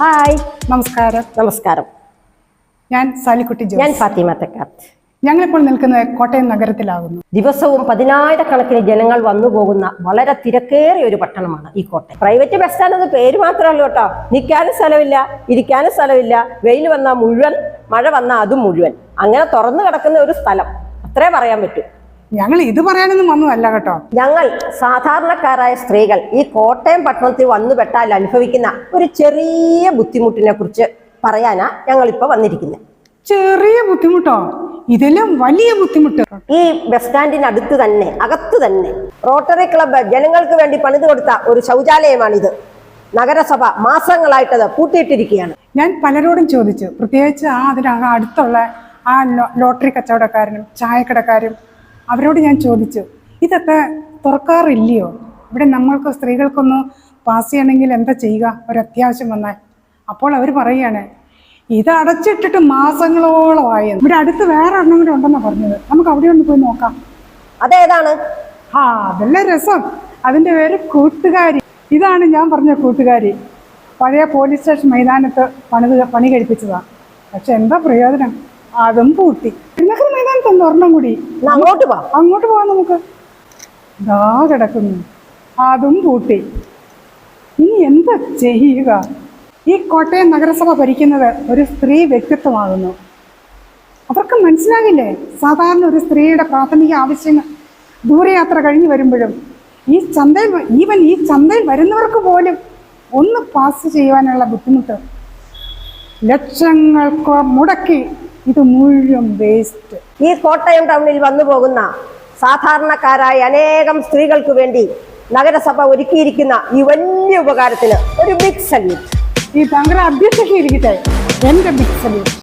Hi, നമസ്കാരം. നമസ്കാരം. ഞാൻ സാലിക്കുട്ടി ജോസ്. ഞാൻ ഫാത്തിമ തെക്കാത്ത്. ഞങ്ങളിപ്പോൾ നിൽക്കുന്നത് കോട്ടയം നഗരത്തിലാകുന്നു. ദിവസവും 10,000-കണക്കിന് ജനങ്ങൾ വന്നു പോകുന്ന വളരെ തിരക്കേറിയ ഒരു പട്ടണമാണ് ഈ കോട്ടയം. പ്രൈവറ്റ് ബസ് സ്റ്റാൻഡ് എന്ന് പേര് മാത്രമേ ഉള്ളൂ കേട്ടോ. നിൽക്കാനും സ്ഥലമില്ല, ഇരിക്കാനും സ്ഥലമില്ല. വെയിൽ വന്നാൽ മുഴുവൻ, മഴ വന്നാൽ അതും മുഴുവൻ. അങ്ങനെ തുറന്നു കിടക്കുന്ന ഒരു സ്ഥലം, അത്രേ പറയാൻ പറ്റൂ. ഞങ്ങൾ ഇത് പറയാനൊന്നും വന്നതല്ല കേട്ടോ. ഞങ്ങൾ സാധാരണക്കാരായ സ്ത്രീകൾ ഈ കോട്ടയം പട്ടണത്തിൽ വന്നു പെട്ടാൽ അനുഭവിക്കുന്ന ഒരു ചെറിയ ബുദ്ധിമുട്ടിനെ കുറിച്ച് പറയാനാ ഞങ്ങളിപ്പോ വന്നിരിക്കുന്നത്. ചെറിയ ബുദ്ധിമുട്ടോ? ഇതെല്ലാം വലിയ ബുദ്ധിമുട്ട്. ഈ ബസ് സ്റ്റാൻഡിന് അടുത്ത് തന്നെ, അകത്ത് തന്നെ റോട്ടറി ക്ലബ്ബ് ജനങ്ങൾക്ക് വേണ്ടി പണിത് കൊടുത്ത ഒരു ശൗചാലയമാണിത്. നഗരസഭ മാസങ്ങളായിട്ടത് പൂട്ടിയിട്ടിരിക്കുകയാണ്. ഞാൻ പലരോടും ചോദിച്ചു, പ്രത്യേകിച്ച് അതിനകം അടുത്തുള്ള ആ ലോട്ടറി കച്ചവടക്കാരനും ചായക്കടക്കാരും, അവരോട് ഞാൻ ചോദിച്ചു, ഇതൊക്കെ തുറക്കാറില്ലയോ? ഇവിടെ നമ്മൾക്ക് സ്ത്രീകൾക്കൊന്ന് പാസ് ചെയ്യണമെങ്കിൽ എന്താ ചെയ്യുക, ഒരു അത്യാവശ്യം വന്നാൽ? അപ്പോൾ അവർ പറയുകയാണ്, ഇത് അടച്ചിട്ടിട്ട് മാസങ്ങളോളമായി. ഇവിടെ അടുത്ത് വേറെ ഒരെണ്ണം കൂടെ ഉണ്ടെന്നാണ് പറഞ്ഞത്. നമുക്ക് അവിടെ ഒന്ന് പോയി നോക്കാം. അതേതാണ്? അതല്ല രസം. അതിൻ്റെ പേര് കൂട്ടുകാരി. ഇതാണ് ഞാൻ പറഞ്ഞ കൂട്ടുകാരി. പഴയ പോലീസ് സ്റ്റേഷൻ മൈതാനത്ത് പണി കഴിപ്പിച്ചതാണ്. പക്ഷെ എന്താ പ്രയോജനം? അതും പൂട്ടി. തിരുനഗർ മൈതാനത്തുണ്ട് ഒരെണ്ണം കൂടി. അങ്ങോട്ട് പോവാം നമുക്ക്. ഇതാ കിടക്കുന്നു, അതും പൂട്ടി. ഇനി എന്താ ചെയ്യുക? ഈ കോട്ടയം നഗരസഭ ഭരിക്കുന്നത് ഒരു സ്ത്രീ വ്യക്തിത്വമാകുന്നു. അവർക്ക് മനസ്സിലാകില്ലേ സാധാരണ ഒരു സ്ത്രീയുടെ പ്രാഥമിക ആവശ്യങ്ങൾ? ദൂരയാത്ര കഴിഞ്ഞ് വരുമ്പോഴും ഈ ചന്തയിൽ വരുന്നവർക്ക് പോലും ഒന്ന് പാസ് ചെയ്യുവാനുള്ള ബുദ്ധിമുട്ട്. ലക്ഷങ്ങൾക്ക് മുടക്കി ഇത് മുഴുവൻ വേസ്റ്റ്. ഈ കോട്ടയം ടൗണിൽ വന്നു പോകുന്ന സാധാരണക്കാരായ അനേകം സ്ത്രീകൾക്ക് വേണ്ടി നഗരസഭ ഒരുക്കിയിരിക്കുന്ന ഈ വലിയ ഉപകാരത്തിന് ഒരു ബിഗ് സല്യൂട്ട്. ഈ താങ്കളുടെ അഭ്യർത്ഥിച്ചിരിക്കട്ടെ, എൻ്റെ ബിഗ് സല്യൂട്ട്.